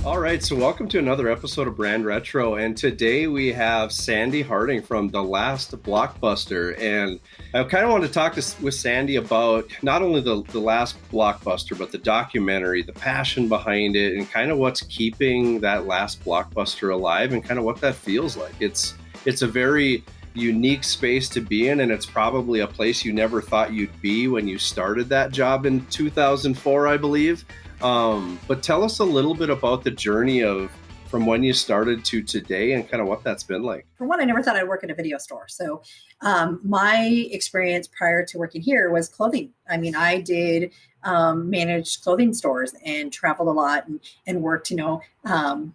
All right, so welcome to another episode of Brand Retro, and today we have Sandi Harding from The Last Blockbuster, and I kind of want to talk with Sandi about not only the last Blockbuster, but the documentary, the passion behind it, and kind of what's keeping that last Blockbuster alive, and kind of what that feels like. It's a very unique space to be in, and it's probably a place you never thought you'd be when you started that job in 2004, I believe. But tell us a little bit about the journey from when you started to today and kind of what that's been like. For one, I never thought I'd work in a video store. So my experience prior to working here was clothing. I mean, I did manage clothing stores and traveled a lot and worked,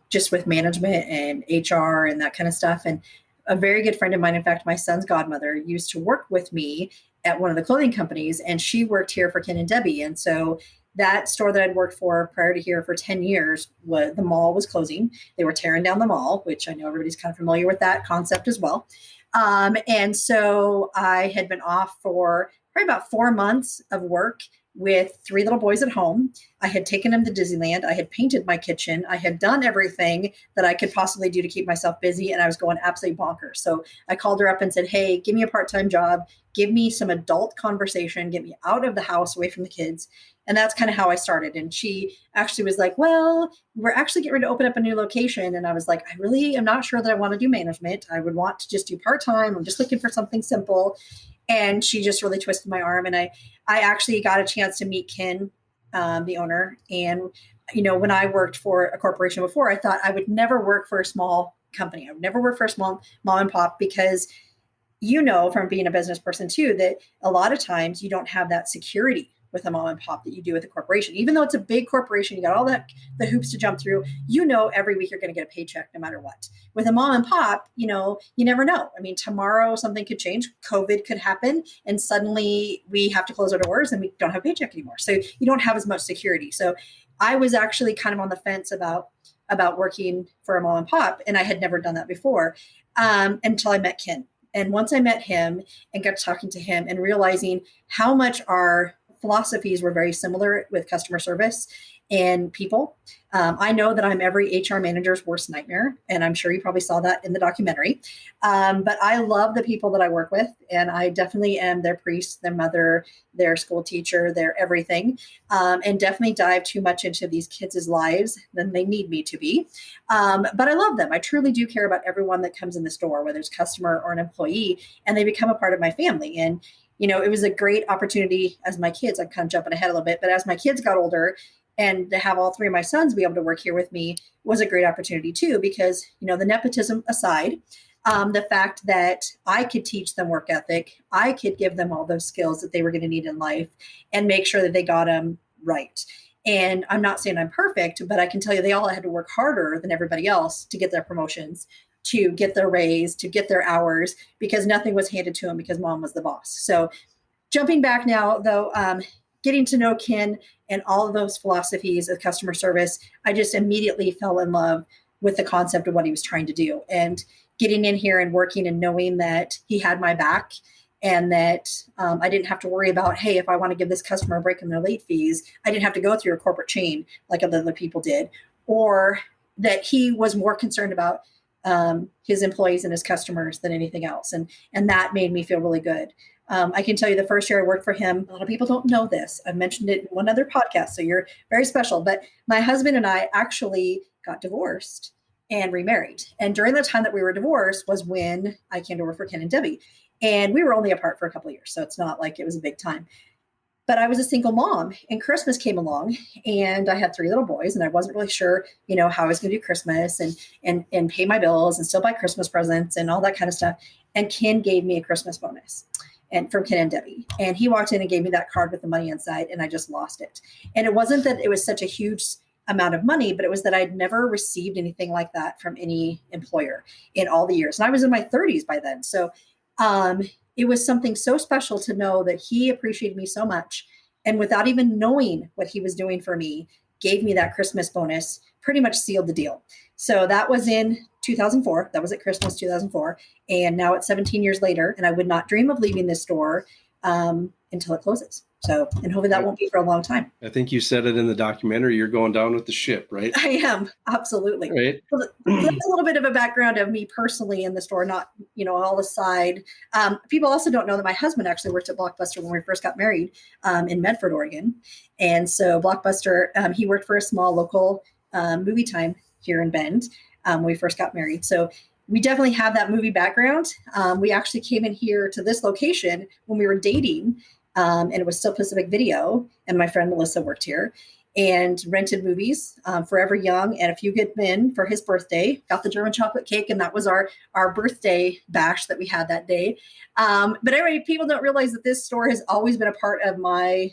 just with management and HR and that kind of stuff. And a very good friend of mine, in fact, my son's godmother, used to work with me at one of the clothing companies, and she worked here for Ken and Debbie. And so that store that I'd worked for prior to here for 10 years, the mall was closing. They were tearing down the mall, which I know everybody's kind of familiar with that concept as well. And so I had been off for probably about 4 months of work with 3 little boys at home. I had taken them to Disneyland. I had painted my kitchen. I had done everything that I could possibly do to keep myself busy, and I was going absolutely bonkers. So I called her up and said, hey, give me a part-time job. Give me some adult conversation. Get me out of the house, away from the kids. And that's kind of how I started. And she actually was like, well, we're actually getting ready to open up a new location. And I was like, I really am not sure that I want to do management. I would want to just do part-time. I'm just looking for something simple. And she just really twisted my arm. And I actually got a chance to meet Ken, the owner. And, when I worked for a corporation before, I thought I would never work for a small company. I would never work for a small mom and pop because, from being a business person too, that a lot of times you don't have that security with a mom and pop that you do with a corporation. Even though it's a big corporation, you got all the hoops to jump through, every week you're going to get a paycheck no matter what. With a mom and pop, you never know. I mean, tomorrow something could change. COVID could happen and suddenly we have to close our doors and we don't have a paycheck anymore. So you don't have as much security. So I was actually kind of on the fence about working for a mom and pop. And I had never done that before until I met Ken. And once I met him and got talking to him and realizing how much our philosophies were very similar with customer service and people. I know that I'm every HR manager's worst nightmare, and I'm sure you probably saw that in the documentary. But I love the people that I work with, and I definitely am their priest, their mother, their school teacher, their everything, and definitely dive too much into these kids' lives than they need me to be. But I love them. I truly do care about everyone that comes in the store, whether it's customer or an employee, and they become a part of my family. And it was a great opportunity as my kids, I'm kind of jumping ahead a little bit, but as my kids got older and to have all 3 of my sons be able to work here with me was a great opportunity too, because, the nepotism aside, the fact that I could teach them work ethic, I could give them all those skills that they were going to need in life and make sure that they got them right. And I'm not saying I'm perfect, but I can tell you they all had to work harder than everybody else to get their promotions, to get their raise, to get their hours, because nothing was handed to them because mom was the boss. So jumping back now, though, getting to know Ken and all of those philosophies of customer service, I just immediately fell in love with the concept of what he was trying to do. And getting in here and working and knowing that he had my back and that I didn't have to worry about, hey, if I want to give this customer a break in their late fees, I didn't have to go through a corporate chain like other people did, or that he was more concerned about his employees and his customers than anything else. And that made me feel really good. I can tell you the first year I worked for him, a lot of people don't know this. I've mentioned it in one other podcast, so you're very special. But my husband and I actually got divorced and remarried. And during the time that we were divorced was when I came to work for Ken and Debbie. And we were only apart for a couple of years, so it's not like it was a big time. But I was a single mom and Christmas came along and I had 3 little boys and I wasn't really sure, how I was going to do Christmas and pay my bills and still buy Christmas presents and all that kind of stuff. And Ken gave me a Christmas bonus and from Ken and Debbie. And he walked in and gave me that card with the money inside and I just lost it. And it wasn't that it was such a huge amount of money, but it was that I'd never received anything like that from any employer in all the years. And I was in my 30s by then. So, it was something so special to know that he appreciated me so much. And without even knowing what he was doing for me, gave me that Christmas bonus, pretty much sealed the deal. So that was in 2004. That was at Christmas 2004. And now it's 17 years later. And I would not dream of leaving this store until it closes. So, and hopefully that won't be for a long time. I think you said it in the documentary, you're going down with the ship, right? I am, absolutely. Right. So that's a little bit of a background of me personally in the store, not, all aside. People also don't know that my husband actually worked at Blockbuster when we first got married in Medford, Oregon. And so Blockbuster, he worked for a small local movie time here in Bend when we first got married. So we definitely have that movie background. We actually came in here to this location when we were dating, and it was still Pacific Video. And my friend Melissa worked here and rented movies, Forever Young and A Few Good Men for his birthday. Got the German chocolate cake, and that was our birthday bash that we had that day. But anyway, people don't realize that this store has always been a part of my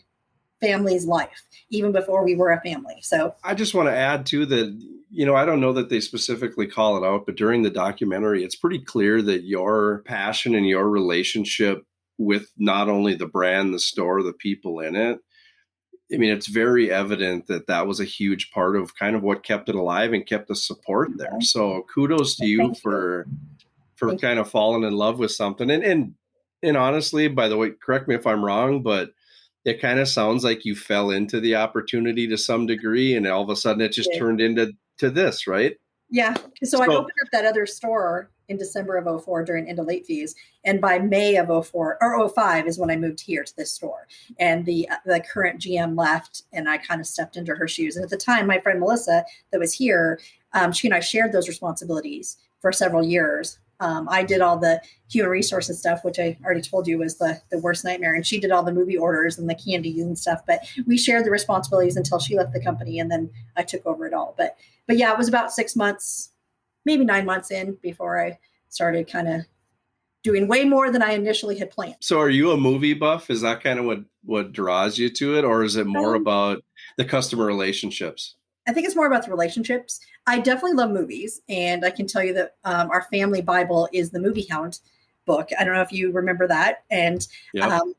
family's life, even before we were a family. So I just want to add too that, I don't know that they specifically call it out, but during the documentary, it's pretty clear that your passion and your relationship with not only the brand, the store, the people in it, I mean, it's very evident that that was a huge part of kind of what kept it alive and kept the support there. So kudos to you for kind of falling in love with something. And honestly, by the way, correct me if I'm wrong, but it kind of sounds like you fell into the opportunity to some degree, and all of a sudden it just turned into this, right? Yeah. So I opened up that other store in December of 2004 during end of late fees. And by May of 2004 or 2005 is when I moved here to this store. And the current GM left, and I kind of stepped into her shoes. And at the time, my friend Melissa that was here, she and I shared those responsibilities for several years. I did all the human resources stuff, which I already told you was the worst nightmare. And she did all the movie orders and the candy and stuff. But we shared the responsibilities until she left the company, and then I took over it all. But yeah, it was about 6 months, maybe 9 months in before I started kind of doing way more than I initially had planned. So are you a movie buff? Is that kind of what draws you to it? Or is it more about the customer relationships? I think it's more about the relationships. I definitely love movies. And I can tell you that our family Bible is the Movie Hound book. I don't know if you remember that. And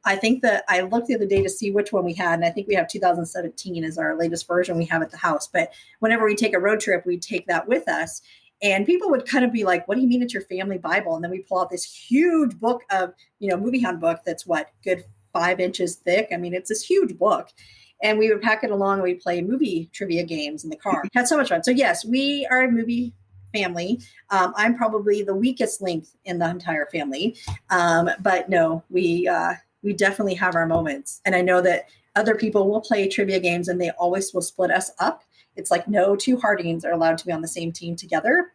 I think that I looked the other day to see which one we had. And I think we have 2017 as our latest version we have at the house. But whenever we take a road trip, we take that with us. And people would kind of be like, what do you mean it's your family Bible? And then we pull out this huge book of, Movie Hound book that's good 5 inches thick. I mean, it's this huge book. And we would pack it along and we'd play movie trivia games in the car. Had so much fun. So yes, we are a movie family. I'm probably the weakest link in the entire family. But no, we definitely have our moments. And I know that other people will play trivia games and they always will split us up. It's like no two Hardings are allowed to be on the same team together,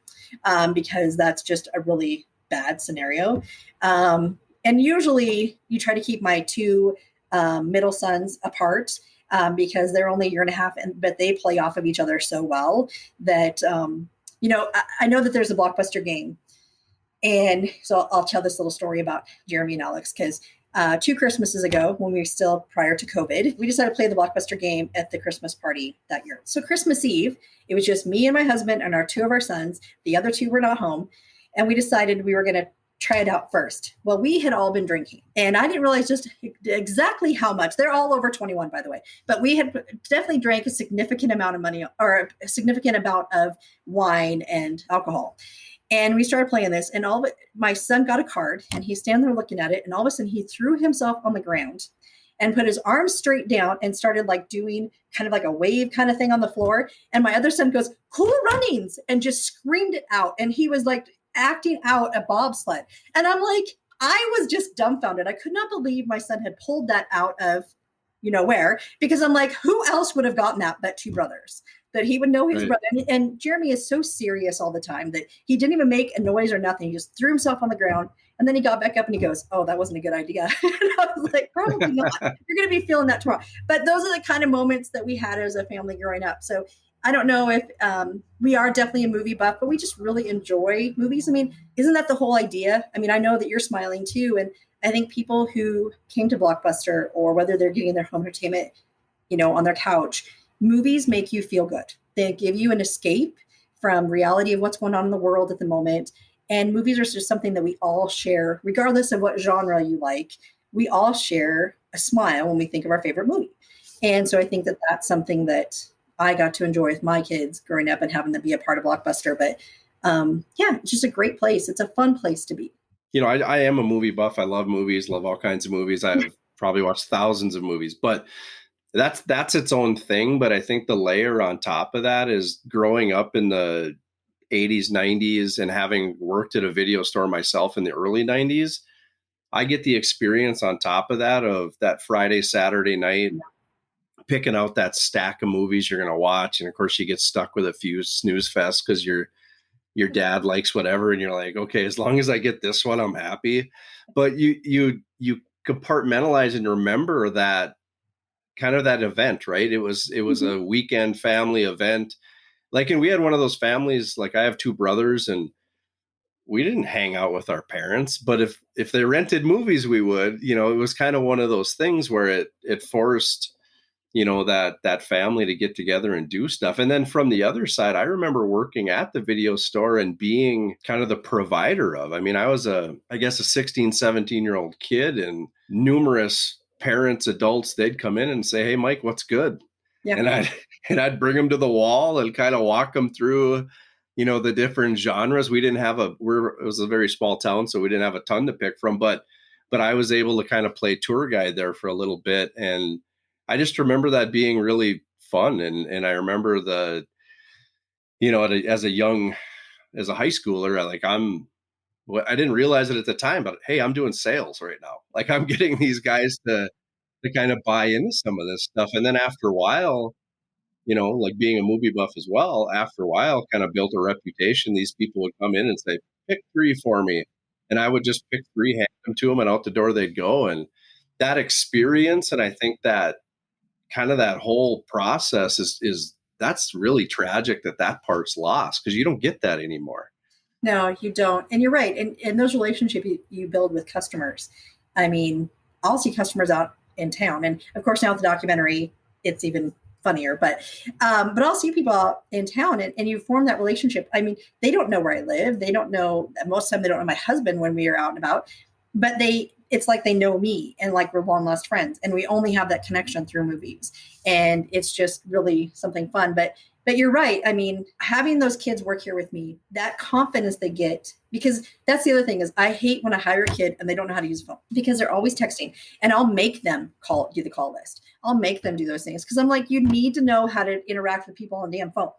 because that's just a really bad scenario. And usually you try to keep my 2 middle sons apart, because they're only a year and a half, but they play off of each other so well that, I know that there's a Blockbuster game. And so I'll tell this little story about Jeremy and Alex, because 2 Christmases ago, when we were still prior to COVID, we decided to play the Blockbuster game at the Christmas party that year. So Christmas Eve, it was just me and my husband and our 2 of our sons. The other 2 were not home. And we decided we were going to try it out first. Well, we had all been drinking, and I didn't realize just exactly how much. They're all over 21, by the way, but we had definitely drank a significant amount of money, or a significant amount of wine and alcohol. And we started playing this, and my son got a card, and he's standing there looking at it, and all of a sudden he threw himself on the ground and put his arms straight down and started doing kind of like a wave kind of thing on the floor. And my other son goes, "Cool runnings," and just screamed it out. And he was acting out a bobsled. And I'm like, I was just dumbfounded. I could not believe my son had pulled that out of, where, because I'm like, who else would have gotten that but 2 brothers? That he would know his brother. And Jeremy is so serious all the time that he didn't even make a noise or nothing. He just threw himself on the ground. And then he got back up and he goes, "Oh, that wasn't a good idea." And I was like, probably not. You're going to be feeling that tomorrow. But those are the kind of moments that we had as a family growing up. So I don't know if we are definitely a movie buff, but we just really enjoy movies. I mean, isn't that the whole idea? I mean, I know that you're smiling too. And I think people who came to Blockbuster, or whether they're getting their home entertainment, on their couch, movies make you feel good. They give you an escape from reality of what's going on in the world at the moment. And movies are just something that we all share, regardless of what genre you like. We all share a smile when we think of our favorite movie. And so I think that that's something that I got to enjoy with my kids growing up and having them be a part of Blockbuster. But it's just a great place. It's a fun place to be. I am a movie buff. I love movies, love all kinds of movies. I have probably watched thousands of movies, but that's its own thing. But I think the layer on top of that is growing up in the 80s, 90s, and having worked at a video store myself in the early 90s, I get the experience on top of that, of that Friday, Saturday night, picking out that stack of movies you're going to watch. And of course you get stuck with a few snooze fests because your dad likes whatever. And you're like, okay, as long as I get this one, I'm happy. But you compartmentalize and remember that kind of that event, right? It was a weekend family event. Like, and we had one of those families, like I have two brothers, and we didn't hang out with our parents, but if they rented movies, we would. It was kind of one of those things where it forced, that family to get together and do stuff. And then from the other side, I remember working at the video store and being kind of the provider of, I mean, I was I guess a 16, 17-year-old kid, and numerous parents, adults, they'd come in and say, "Hey, Mike, what's good?" Yeah. And I'd bring them to the wall and kind of walk them through, the different genres. We didn't have it was a very small town, so we didn't have a ton to pick from, but I was able to kind of play tour guide there for a little bit. And I just remember that being really fun. And I remember as a high schooler, I didn't realize it at the time, but hey, I'm doing sales right now. Like, I'm getting these guys to kind of buy into some of this stuff. And then after a while, like being a movie buff as well, after a while, kind of built a reputation. These people would come in and say, "Pick three for me." And I would just pick three, hand them to them, and out the door they'd go. And that experience, and I think that kind of that whole process is that's really tragic that part's lost, because you don't get that anymore. No, you don't. And you're right. And those relationships you build with customers. I mean, I'll see customers out in town. And of course, now with the documentary, it's even funnier. But I'll see people out in town, and you form that relationship. I mean, they don't know where I live. They don't know, most of the time they don't know my husband when we are out and about, but it's like they know me, and like we're long lost friends, and we only have that connection through movies. And it's just really something fun. But you're right. I mean, having those kids work here with me, that confidence they get, because that's the other thing is I hate when I hire a kid and they don't know how to use a phone, because they're always texting, and I'll make them do the call list. I'll make them do those things, because I'm like, you need to know how to interact with people on the damn phone.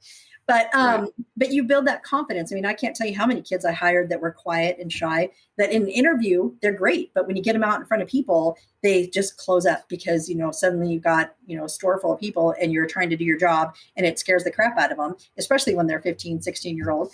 But Right. but you build that confidence. I mean, I can't tell you how many kids I hired that were quiet and shy, that in an interview, they're great. But when you get them out in front of people, they just close up, because, suddenly you've got, a store full of people and you're trying to do your job, and it scares the crap out of them, especially when they're 15, 16-year-old.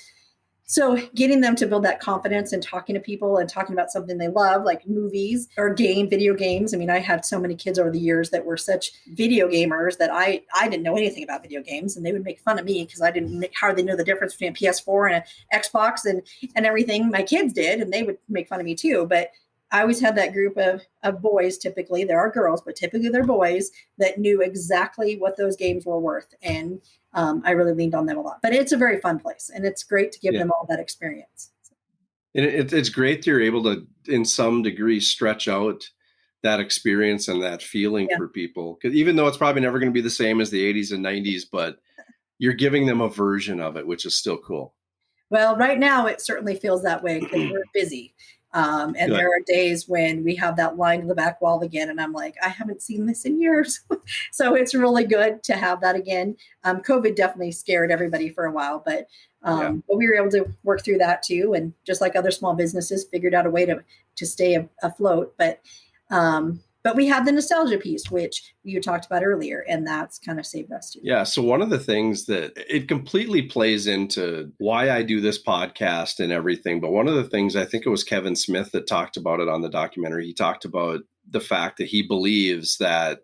So getting them to build that confidence and talking to people and talking about something they love, like movies or video games. I mean, I had so many kids over the years that were such video gamers that I didn't know anything about video games, and they would make fun of me because I didn't hardly know the difference between a PS4 and an Xbox and everything. My kids did, and they would make fun of me too. But I always had that group of boys. Typically, there are girls, but typically they're boys that knew exactly what those games were worth. And I really leaned on them a lot. But it's a very fun place, and it's great to give them all that experience. And it's great that you're able to, in some degree, stretch out that experience and that feeling for people. Because even though it's probably never going to be the same as the 80s and 90s, but you're giving them a version of it, which is still cool. Well, right now it certainly feels that way, because we're busy. And Good. there are days when we have that line to the back wall again, and I'm like, I haven't seen this in years. So it's really good to have that again. COVID definitely scared everybody for a while, but we were able to work through that too. And just like other small businesses, figured out a way to stay afloat. But we had the nostalgia piece, which you talked about earlier, and that's kind of saved us too. Yeah. So one of the things that it completely plays into why I do this podcast and everything. But one of the things, I think it was Kevin Smith that talked about it on the documentary. He talked about the fact that he believes that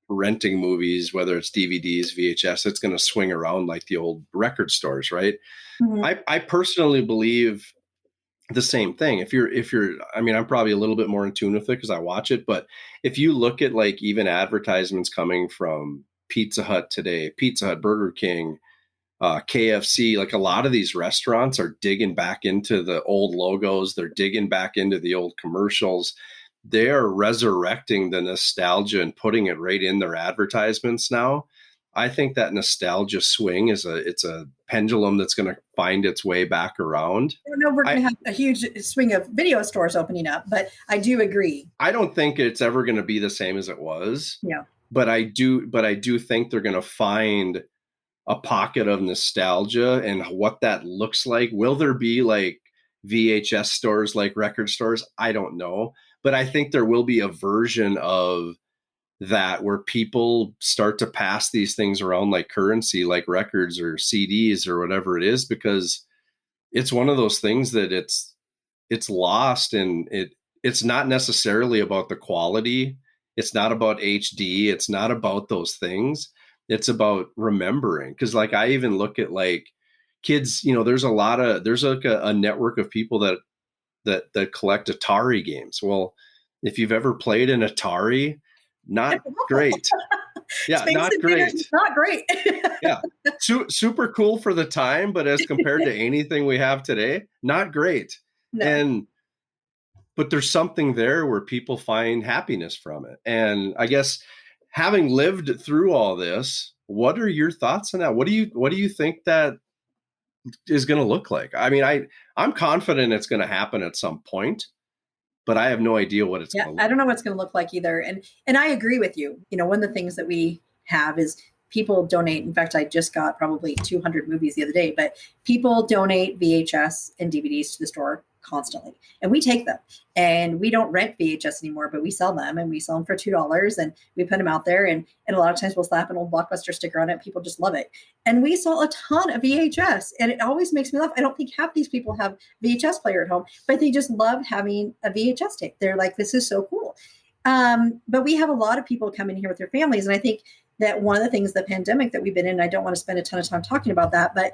renting movies, whether it's DVDs, VHS, it's going to swing around like the old record stores, right? Mm-hmm. I personally believe the same thing. If you're, I mean, I'm probably a little bit more in tune with it because I watch it, but if you look at like even advertisements coming from Pizza Hut today, Pizza Hut, Burger King, KFC, like a lot of these restaurants are digging back into the old logos. They're digging back into the old commercials. They are resurrecting the nostalgia and putting it right in their advertisements now. I think that nostalgia swing it's a pendulum that's going to find its way back around. I don't know if we're going to have a huge swing of video stores opening up, but I do agree. I don't think it's ever going to be the same as it was. Yeah. But I do think they're going to find a pocket of nostalgia and what that looks like. Will there be like VHS stores like record stores? I don't know. But I think there will be a version of that where people start to pass these things around like currency, like records or CDs or whatever it is, because it's one of those things that it's lost, and it's not necessarily about the quality. It's not about HD. It's not about those things. It's about remembering. Because like I even look at like kids, there's like a network of people that collect Atari games. Well, if you've ever played an Atari, not great. Yeah, not great. Not great. Yeah, super cool for the time, but as compared to anything we have today, not great. No. But there's something there where people find happiness from it. And I guess having lived through all this, what are your thoughts on that? What do you think that is going to look like? I mean, I'm confident it's going to happen at some point, but I have no idea what it's going to look like. I don't know what it's going to look like either. And I agree with you. One of the things that we have is people donate. In fact, I just got probably 200 movies the other day, but people donate VHS and DVDs to the store constantly. And we take them, and we don't rent VHS anymore, but we sell them, and we sell them for $2, and we put them out there. And a lot of times we'll slap an old Blockbuster sticker on it. People just love it. And we sell a ton of VHS, and it always makes me laugh. I don't think half these people have VHS player at home, but they just love having a VHS tape. They're like, this is so cool. But we have a lot of people come in here with their families. And I think that one of the things, the pandemic that we've been in, I don't want to spend a ton of time talking about that, but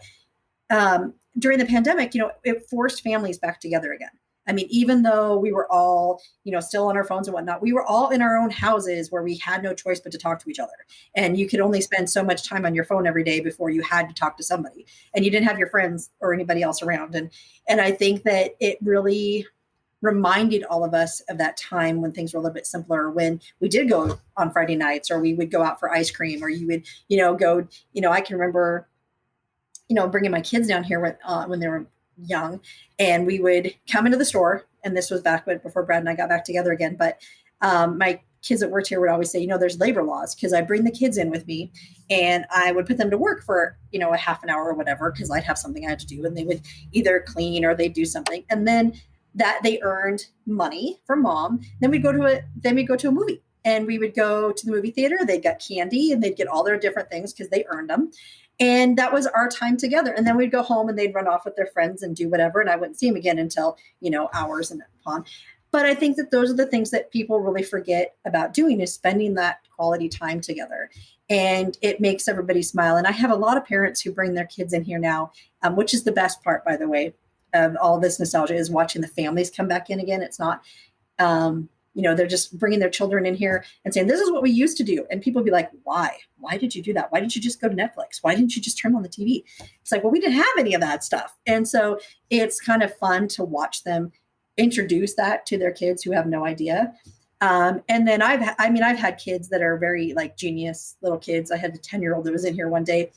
during the pandemic, it forced families back together again. I mean, even though we were all, still on our phones and whatnot, we were all in our own houses where we had no choice but to talk to each other. And you could only spend so much time on your phone every day before you had to talk to somebody, and you didn't have your friends or anybody else around. And I think that it really reminded all of us of that time when things were a little bit simpler, when we did go on Friday nights, or we would go out for ice cream, or you would, go, I can remember, bringing my kids down here when they were young, and we would come into the store. And this was back before Brad and I got back together again. But my kids that worked here would always say, there's labor laws, because I bring the kids in with me, and I would put them to work for, a half an hour or whatever, because I'd have something I had to do, and they would either clean or they'd do something. And then that they earned money from mom. Then we'd go to a movie, and we would go to the movie theater. They'd get candy, and they'd get all their different things because they earned them. And that was our time together. And then we'd go home, and they'd run off with their friends and do whatever. And I wouldn't see them again until, hours and upon. But I think that those are the things that people really forget about doing, is spending that quality time together. And it makes everybody smile. And I have a lot of parents who bring their kids in here now, which is the best part, by the way, of all this nostalgia, is watching the families come back in again. It's not, they're just bringing their children in here and saying, this is what we used to do. And people be like, why? Why did you do that? Why didn't you just go to Netflix? Why didn't you just turn on the TV? It's like, well, we didn't have any of that stuff. And so it's kind of fun to watch them introduce that to their kids who have no idea. And then I've had kids that are very like genius little kids. I had a 10-year-old that was in here one day,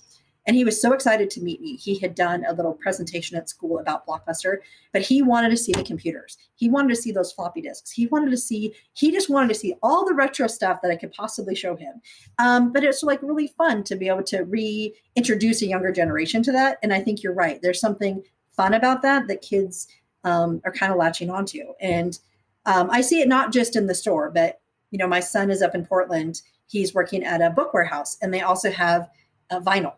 and he was so excited to meet me. He had done a little presentation at school about Blockbuster, but he wanted to see the computers. He wanted to see those floppy disks. He just wanted to see all the retro stuff that I could possibly show him. But it's like really fun to be able to reintroduce a younger generation to that. And I think you're right. There's something fun about that kids are kind of latching onto. And I see it not just in the store, but, my son is up in Portland. He's working at a book warehouse, and they also have vinyl.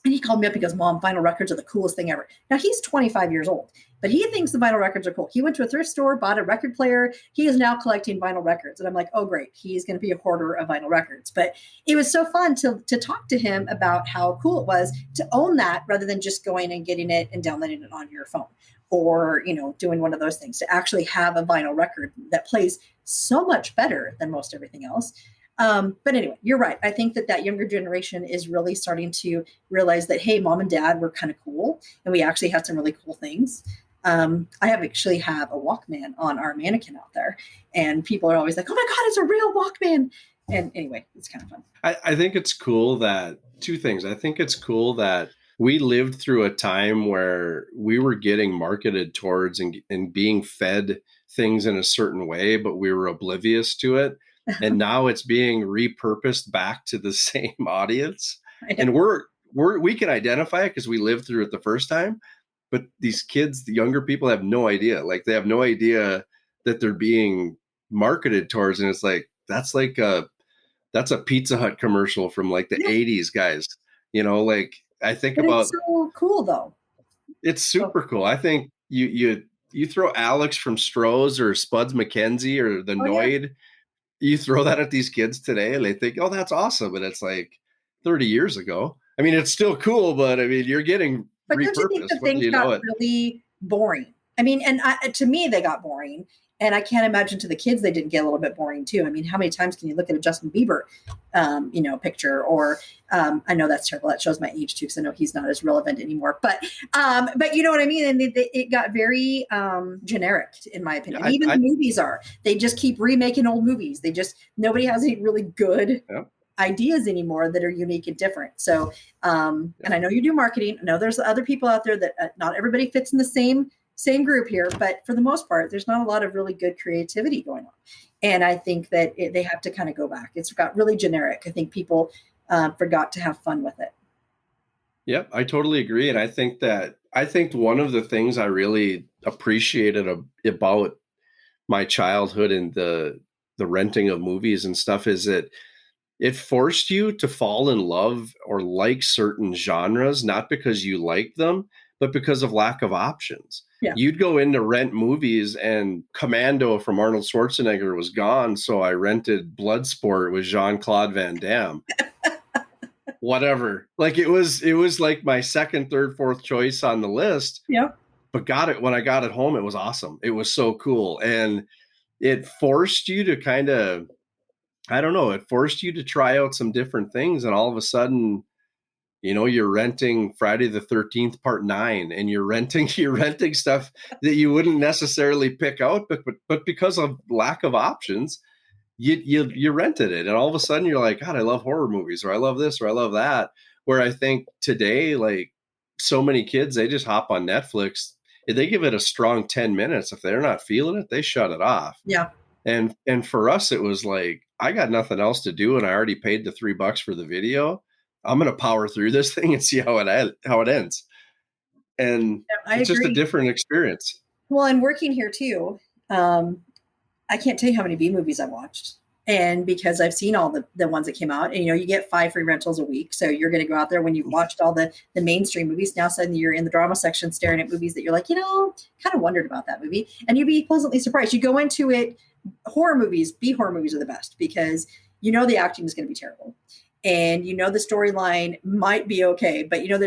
And he called me up. He goes, Mom, vinyl records are the coolest thing ever. Now, he's 25 years old, but he thinks the vinyl records are cool. He went to a thrift store, bought a record player. He is now collecting vinyl records. And I'm like, oh, great. He's going to be a hoarder of vinyl records. But it was so fun to talk to him about how cool it was to own that, rather than just going and getting it and downloading it on your phone, or, doing one of those things, to actually have a vinyl record that plays so much better than most everything else. But anyway, you're right. I think that younger generation is really starting to realize that, hey, mom and dad were kind of cool, and we actually had some really cool things. I actually have a Walkman on our mannequin out there, and people are always like, oh my God, it's a real Walkman. And anyway, it's kind of fun. I think it's cool that two things. I think it's cool that we lived through a time where we were getting marketed towards and being fed things in a certain way, but we were oblivious to it. And now it's being repurposed back to the same audience. And we can identify it because we lived through it the first time. But these kids, the younger people, have no idea. Like, they have no idea that they're being marketed towards. And it's like, that's a Pizza Hut commercial from like the 80s, guys. Like, I think But about it's so cool though. it's super cool. I think you throw Alex from Stroh's or Spuds McKenzie or the Noid, you throw that at these kids today and they think, oh, that's awesome. And it's like 30 years ago. I mean, it's still cool, but I mean, you're getting But repurposed. don't you think the things got really boring? I mean, and to me, they got boring. And I can't imagine to the kids they didn't get a little bit boring too. I mean, how many times can you look at a Justin Bieber, picture? Or I know that's terrible. That shows my age too, because I know he's not as relevant anymore. But you know what I mean. And it got very generic, in my opinion. Even the movies are. They just keep remaking old movies. Nobody has any really good ideas anymore that are unique and different. So, and I know you do marketing. I know there's other people out there that not everybody fits in the same group here, but for the most part, there's not a lot of really good creativity going on. And I think that they have to kind of go back. It's got really generic. I think people forgot to have fun with it. Yep, I totally agree. And I think one of the things I really appreciated about my childhood and the renting of movies and stuff is that it forced you to fall in love or like certain genres, not because you liked them, but because of lack of options. Yeah. You'd go in to rent movies and Commando from Arnold Schwarzenegger was gone. So I rented Bloodsport with Jean-Claude Van Damme. Whatever. Like, it was like my second, third, fourth choice on the list. Yeah. But when I got it home, it was awesome. It was so cool. And it forced you to kind of, I don't know, it forced you to try out some different things. And all of a sudden, you're renting Friday the 13th Part 9, and you're renting stuff that you wouldn't necessarily pick out, but because of lack of options, you rented it. And all of a sudden you're like, God, I love horror movies, or I love this, or I love that. Where I think today, like, so many kids, they just hop on Netflix. If they give it a strong 10 minutes, if they're not feeling it, they shut it off. Yeah. And for us, it was like, I got nothing else to do, and I already paid the $3 for the video. I'm going to power through this thing and see how it ends. And it's just a different experience. Well, and working here too, I can't tell you how many B movies I've watched. And because I've seen all the ones that came out, and you get 5 free rentals a week. So you're going to go out there when you've watched all the mainstream movies. Now suddenly you're in the drama section staring at movies that you're like, kind of wondered about that movie. And you'd be pleasantly surprised. You go into it, horror movies are the best, because the acting is going to be terrible. And the storyline might be okay, but you're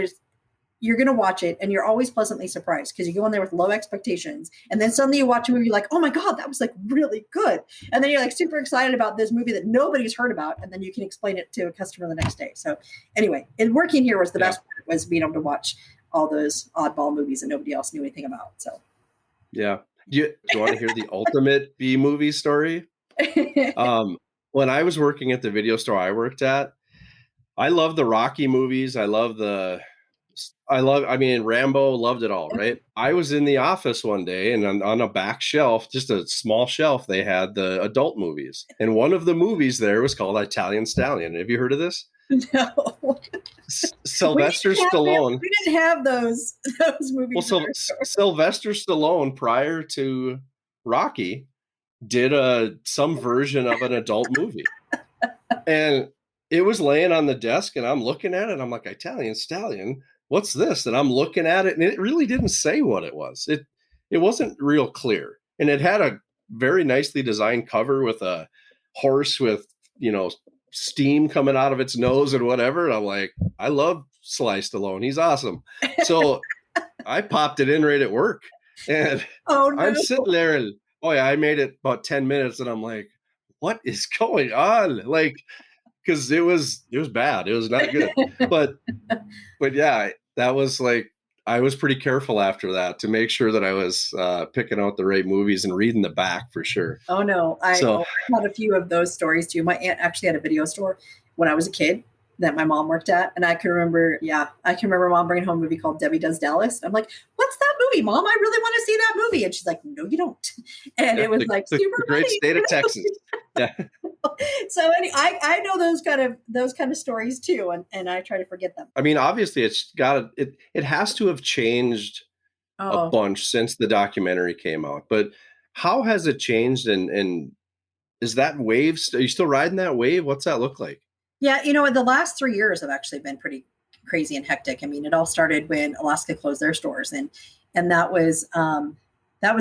going to watch it and you're always pleasantly surprised, because you go in there with low expectations, and then suddenly you watch a movie, you're like, oh my God, that was like really good. And then you're like super excited about this movie that nobody's heard about. And then you can explain it to a customer the next day. So anyway, and working here was the best part, was being able to watch all those oddball movies that nobody else knew anything about. So yeah. Do you want to hear the ultimate B movie story? When I was working at the video store I worked at, I love the Rocky movies. Rambo, loved it all, right? I was in the office one day, and on a back shelf, just a small shelf, they had the adult movies. And one of the movies there was called Italian Stallion. Have you heard of this? No. Sylvester Stallone. We didn't have those movies. Well, Sylvester Stallone, prior to Rocky, did some version of an adult movie. And it was laying on the desk, and I'm looking at it, and I'm like, Italian Stallion, what's this? And I'm looking at it, and it really didn't say what it was. It wasn't real clear. And it had a very nicely designed cover with a horse with, steam coming out of its nose and whatever. And I'm like, I love Sly Stallone. He's awesome. So I popped it in right at work. And I'm sitting there, and I made it about 10 minutes, and I'm like, what is going on? Like, because it was bad. It was not good. But yeah, that was like I was pretty careful after that to make sure that I was picking out the right movies and reading the back for sure. Oh no, So I had a few of those stories too. My aunt actually had a video store when I was a kid that my mom worked at, and I can remember, I can remember mom bringing home a movie called Debbie Does Dallas. I'm like, "What's that movie, Mom? I really want to see that movie." And she's like, "No, you don't." And yeah, it was like the super great state of Texas. Yeah. So I know those kind of stories too, and I try to forget them. I mean, obviously, it has to have changed a Oh, bunch since the documentary came out. But how has it changed? And is that wave? Are you still riding that wave? What's that look like? yeah, the last 3 years have actually been pretty crazy and hectic. I mean, it all started when Alaska closed their stores, and that was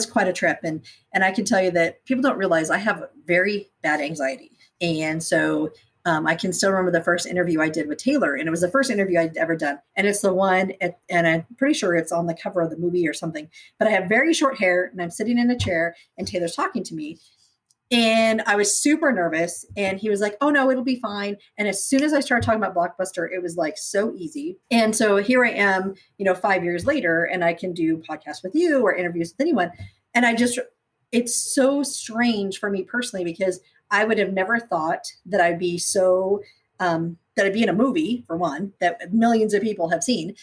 quite a trip. And I can tell you that people don't realize I have very bad anxiety, and so I can still remember the first interview I did with Taylor, and it was the first interview I'd ever done, and it's the one, and I'm pretty sure it's on the cover of the movie or something. But I have very short hair, and I'm sitting in a chair, and Taylor's talking to me, and I was super nervous. And he was like, "Oh no, it'll be fine." And as soon as I started talking about Blockbuster, it was like so easy. And so here I am, 5 years later, and I can do podcasts with you or interviews with anyone. And it's so strange for me personally, because I would have never thought that I'd be that I'd be in a movie, for one, that millions of people have seen,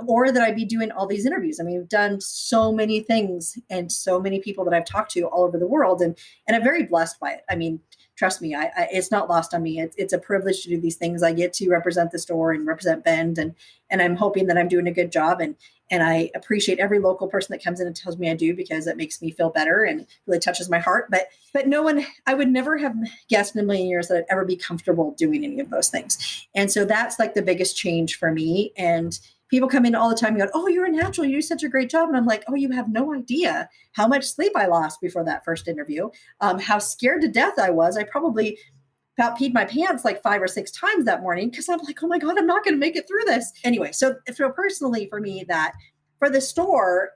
or that I'd be doing all these interviews. I mean, I've done so many things and so many people that I've talked to all over the world, and I'm very blessed by it. I mean, trust me, it's not lost on me. It's a privilege to do these things. I get to represent the store and represent Bend, and I'm hoping that I'm doing a good job. And I appreciate every local person that comes in and tells me I do, because it makes me feel better and really touches my heart. But no one, I would never have guessed in a million years that I'd ever be comfortable doing any of those things. And so that's like the biggest change for me. And people come in all the time and go, "Oh, you're a natural. You do such a great job." And I'm like, "Oh, you have no idea how much sleep I lost before that first interview, how scared to death I was. I probably about peed my pants like 5 or 6 times that morning, because I'm like, "Oh my God, I'm not going to make it through this." Anyway, so personally for me, that for the store,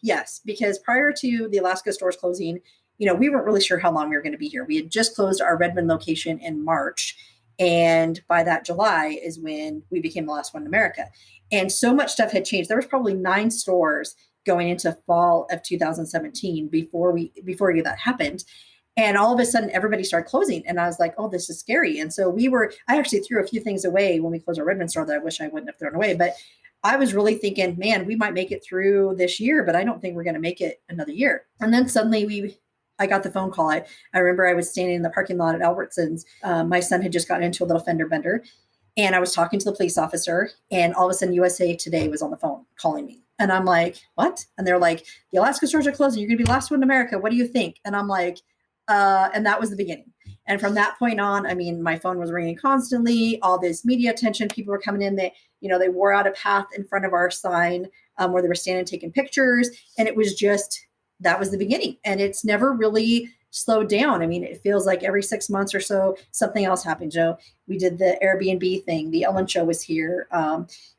yes, because prior to the Alaska stores closing, we weren't really sure how long we were going to be here. We had just closed our Redmond location in March. And by that July is when we became the last one in America. And so much stuff had changed. There was probably 9 stores going into fall of 2017 before any of that happened. And all of a sudden, everybody started closing. And I was like, "Oh, this is scary." And so I actually threw a few things away when we closed our Redmond store that I wish I wouldn't have thrown away. But I was really thinking, man, we might make it through this year, but I don't think we're going to make it another year. And then suddenly I got the phone call. I remember I was standing in the parking lot at Albertsons. My son had just gotten into a little fender bender, and I was talking to the police officer, and all of a sudden USA Today was on the phone calling me. And I'm like, "What?" And they're like, "The Alaska stores are closing. You're going to be the last one in America. What do you think?" And I'm like, and that was the beginning. And from that point on, I mean, my phone was ringing constantly, all this media attention, people were coming in, they wore out a path in front of our sign, where they were standing taking pictures. And it was just, that was the beginning. And it's never really slowed down. I mean, it feels like every 6 months or so, something else happened. We did the Airbnb thing. The Ellen Show was here.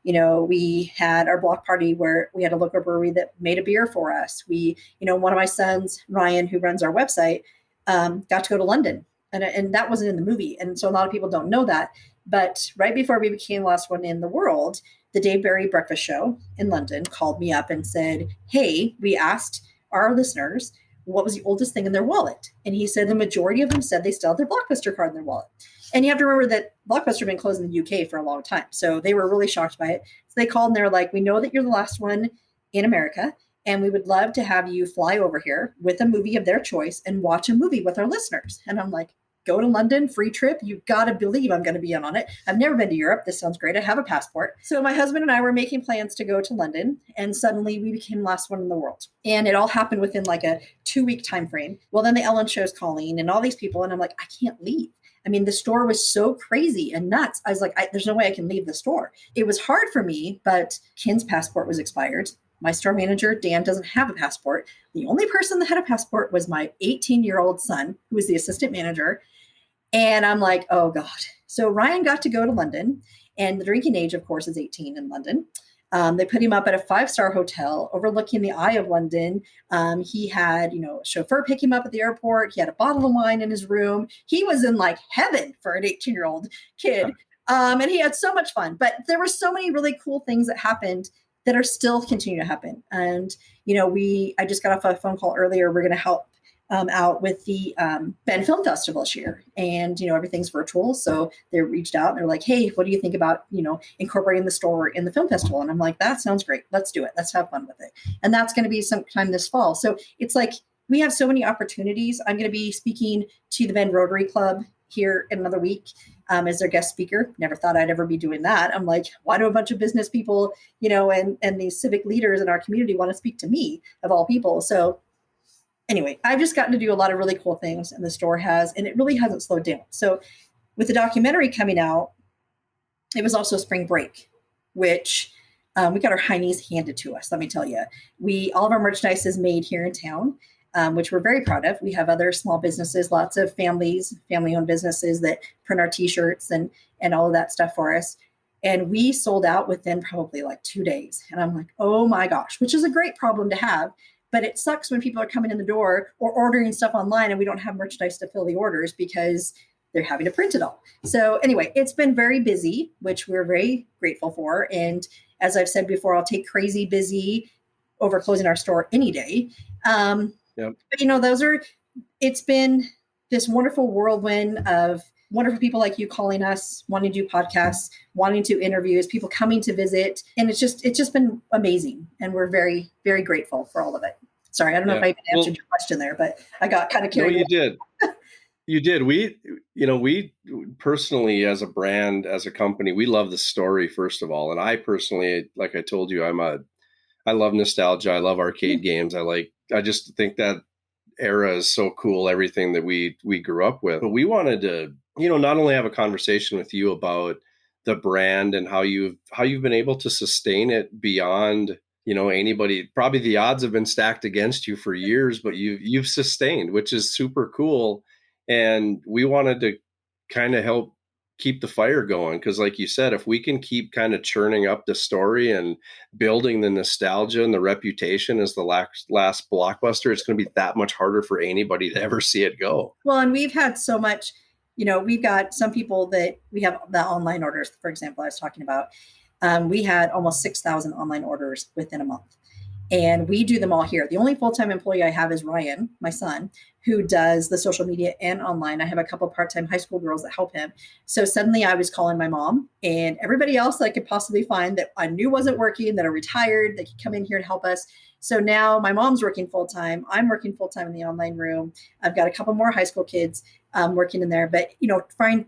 We had our block party where we had a local brewery that made a beer for us. One of my sons, Ryan, who runs our website, got to go to London, and that wasn't in the movie. And so a lot of people don't know that. But right before we became the last one in the world, the Dave Barry Breakfast Show in London called me up and said, "Hey, we asked our listeners what was the oldest thing in their wallet." And he said the majority of them said they still have their Blockbuster card in their wallet. And you have to remember that Blockbuster had been closed in the UK for a long time. So they were really shocked by it. So they called and they're like, "We know that you're the last one in America, and we would love to have you fly over here with a movie of their choice and watch a movie with our listeners." And I'm like, "Go to London, free trip. You've got to believe I'm going to be in on it. I've never been to Europe. This sounds great. I have a passport." So my husband and I were making plans to go to London, and suddenly we became the last one in the world. And it all happened within like a 2-week time frame. Well, then the Ellen Show's calling and all these people, and I'm like, I can't leave. I mean, the store was so crazy and nuts. I was like, there's no way I can leave the store. It was hard for me, but Ken's passport was expired. My store manager, Dan, doesn't have a passport. The only person that had a passport was my 18-year-old son, who was the assistant manager. And I'm like, oh God. So Ryan got to go to London, and the drinking age, of course, is 18 in London. They put him up at a 5-star hotel overlooking the Eye of London. He had, a chauffeur pick him up at the airport. He had a bottle of wine in his room. He was in like heaven for an 18-year-old kid. And he had so much fun. But there were so many really cool things that happened that are still continue to happen. And, I just got off a phone call earlier. We're going to help out with the Bend Film Festival this year. And, everything's virtual. So they reached out and they're like, hey, what do you think about, incorporating the store in the film festival? And I'm like, that sounds great. Let's do it. Let's have fun with it. And that's going to be sometime this fall. So it's like, we have so many opportunities. I'm going to be speaking to the Bend Rotary Club here in another week as their guest speaker. Never thought I'd ever be doing that. I'm like, why do a bunch of business people, and these civic leaders in our community want to speak to me of all people? So anyway, I've just gotten to do a lot of really cool things, and the store has, and it really hasn't slowed down. So with the documentary coming out, it was also spring break, which we got our heinies handed to us. Let me tell you, all of our merchandise is made here in town, which we're very proud of. We have other small businesses, lots of family-owned businesses that print our T-shirts and all of that stuff for us. And we sold out within probably like 2 days. And I'm like, oh my gosh, which is a great problem to have. But it sucks when people are coming in the door or ordering stuff online and we don't have merchandise to fill the orders because they're having to print it all. So anyway, it's been very busy, which we're very grateful for. And as I've said before, I'll take crazy busy over closing our store any day. Yep. But it's been this wonderful whirlwind of wonderful people like you calling us, wanting to do podcasts, wanting to interviews, people coming to visit. And it's just been amazing. And we're very, very grateful for all of it. Sorry, I don't know if I even answered your question there, but I got kind of carried away. No, you did. You did. We personally, as a brand, as a company, we love the story, first of all. And I personally, like I told you, I love nostalgia. I love arcade games. I just think that era is so cool, everything that we grew up with. But we wanted to, not only have a conversation with you about the brand and how you've been able to sustain it beyond, anybody. Probably the odds have been stacked against you for years, but you've sustained, which is super cool. And we wanted to kind of help keep the fire going. Because like you said, if we can keep kind of churning up the story and building the nostalgia and the reputation as the last Blockbuster, it's going to be that much harder for anybody to ever see it go. Well, and we've had so much, we've got some people that we have the online orders, for example, I was talking about. We had almost 6,000 online orders within a month. And we do them all here. The only full-time employee I have is Ryan, my son, who does the social media and online. I have a couple part-time high school girls that help him. So suddenly I was calling my mom and everybody else that I could possibly find that I knew wasn't working, that are retired, that could come in here and help us. So now my mom's working full-time. I'm working full-time in the online room. I've got a couple more high school kids working in there. But,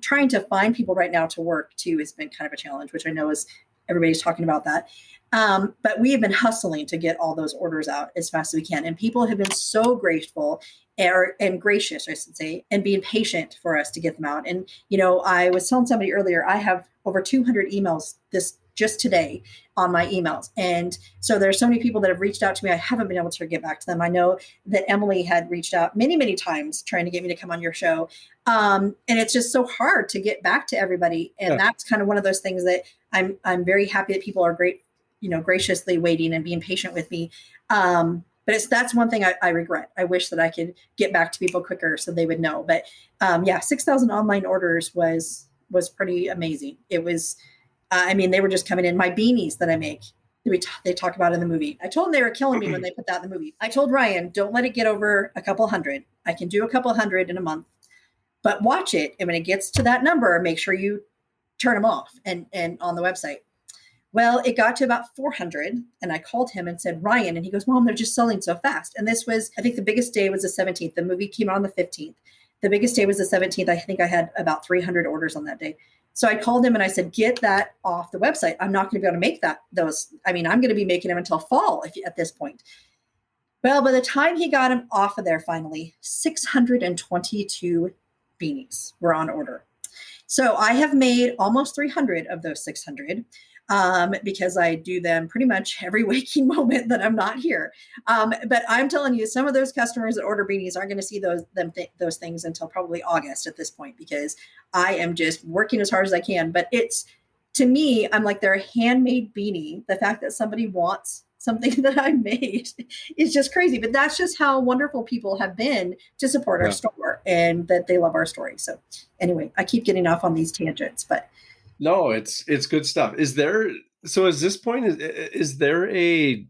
trying to find people right now to work too has been kind of a challenge, which I know is everybody's talking about that. But we have been hustling to get all those orders out as fast as we can. And people have been so grateful and gracious, I should say, and being patient for us to get them out. And, I was telling somebody earlier, I have over 200 emails just today on my emails. And so there's so many people that have reached out to me. I haven't been able to get back to them. I know that Emily had reached out many, many times trying to get me to come on your show. And it's just so hard to get back to everybody. And that's kind of one of those things that I'm very happy that people are graciously waiting and being patient with me. But that's one thing I regret. I wish that I could get back to people quicker so they would know. But 6,000 online orders was pretty amazing. It was, they were just coming in. My beanies that I make, they talk about in the movie. I told them they were killing me when they put that in the movie. I told Ryan, don't let it get over a couple hundred. I can do a couple hundred in a month, but watch it. And when it gets to that number, make sure you turn them off and on the website. Well, it got to about 400 and I called him and said, Ryan, and he goes, Mom, they're just selling so fast. And this was, I think the biggest day was the 17th. The movie came out on the 15th. The biggest day was the 17th. I think I had about 300 orders on that day. So I called him and I said, get that off the website. I'm not going to be able to make those. I'm going to be making them until fall at this point. Well, by the time he got them off of there, finally, 622 beanies were on order. So I have made almost 300 of those 600 because I do them pretty much every waking moment that I'm not here. But I'm telling you, some of those customers that order beanies aren't going to see those things until probably August at this point, because I am just working as hard as I can. But to me, I'm like, they're a handmade beanie. The fact that somebody wants something that I made is just crazy. But that's just how wonderful people have been to support our store and that they love our story. So anyway, I keep getting off on these tangents, but. No, it's good stuff. Is there So at this point, is there a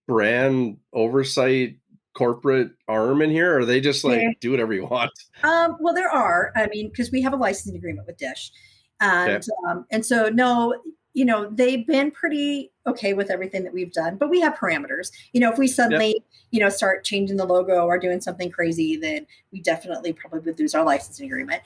brand oversight corporate arm in here? Or are they just Yeah. like, do whatever you want? Well, there are. I mean, because we have a licensing agreement with Dish, Okay. and so no, they've been pretty okay with everything that we've done, but we have parameters. If we Yep. suddenly start changing the logo or doing something crazy, then we definitely probably would lose our licensing agreement.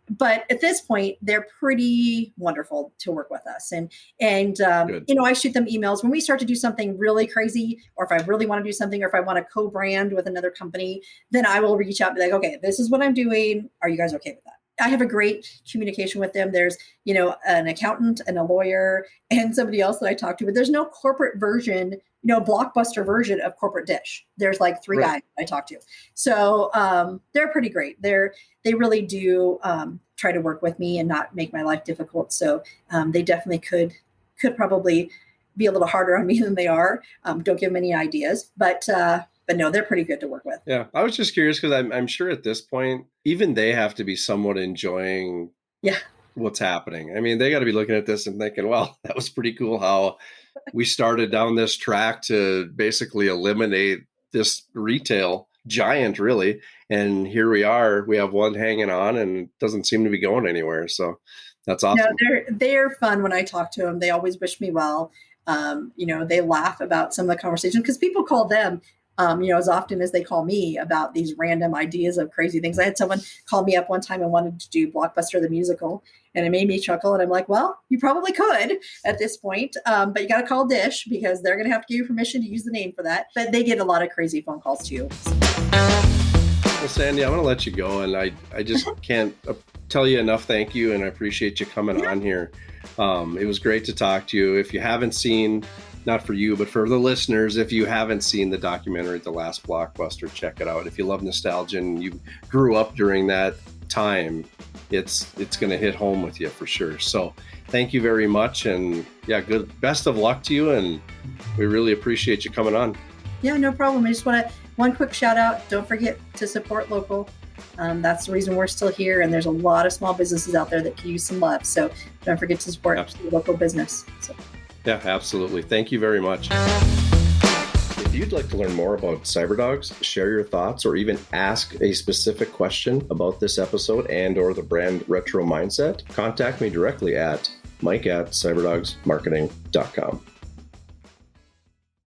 But at this point, they're pretty wonderful to work with us, Good. I shoot them emails when we start to do something really crazy, or if I really want to do something, or if I want to co-brand with another company, then I will reach out and be like, okay, this is what I'm doing. Are you guys okay with that? I have a great communication with them. There's, an accountant and a lawyer and somebody else that I talk to, but there's no corporate version, Blockbuster version of corporate Dish. There's like three Right. guys I talk to. So they're pretty great. They really do try to work with me and not make my life difficult. So they definitely could probably be a little harder on me than they are. Don't give them any ideas, but no, they're pretty good to work with. Yeah. I was just curious because I'm sure at this point, even they have to be somewhat enjoying Yeah. what's happening. I mean, they got to be looking at this and thinking, well, that was pretty cool how we started down this track to basically eliminate this retail giant, really. And here we are. We have one hanging on and it doesn't seem to be going anywhere. So that's No, awesome. they're fun when I talk to them. They always wish me well. They laugh about some of the conversations because people call them, as often as they call me about these random ideas of crazy things. I had someone call me up one time and wanted to do Blockbuster the musical, and it made me chuckle. And I'm like, well, you probably could at this point, but you got to call Dish because they're going to have to give you permission to use the name for that. But they get a lot of crazy phone calls too. Well, Sandy, I'm going to let you go. And I just can't tell you enough thank you. And I appreciate you coming on here. It was great to talk to you. If you haven't seen, not for you, but for the listeners, if you haven't seen the documentary, The Last Blockbuster, check it out. If you love nostalgia and you grew up during that time, it's going to hit home with you for sure. So thank you very much. And yeah, best of luck to you. And we really appreciate you coming on. Yeah, no problem. I just want to, one quick shout out. Don't forget to support local. That's the reason we're still here. And there's a lot of small businesses out there that can use some love. So don't forget to support the local business. So. Yeah, absolutely. Thank you very much. If you'd like to learn more about CyberDogs, share your thoughts, or even ask a specific question about this episode and or the brand Retro Mindset, contact me directly at mike@cyberdogsmarketing.com.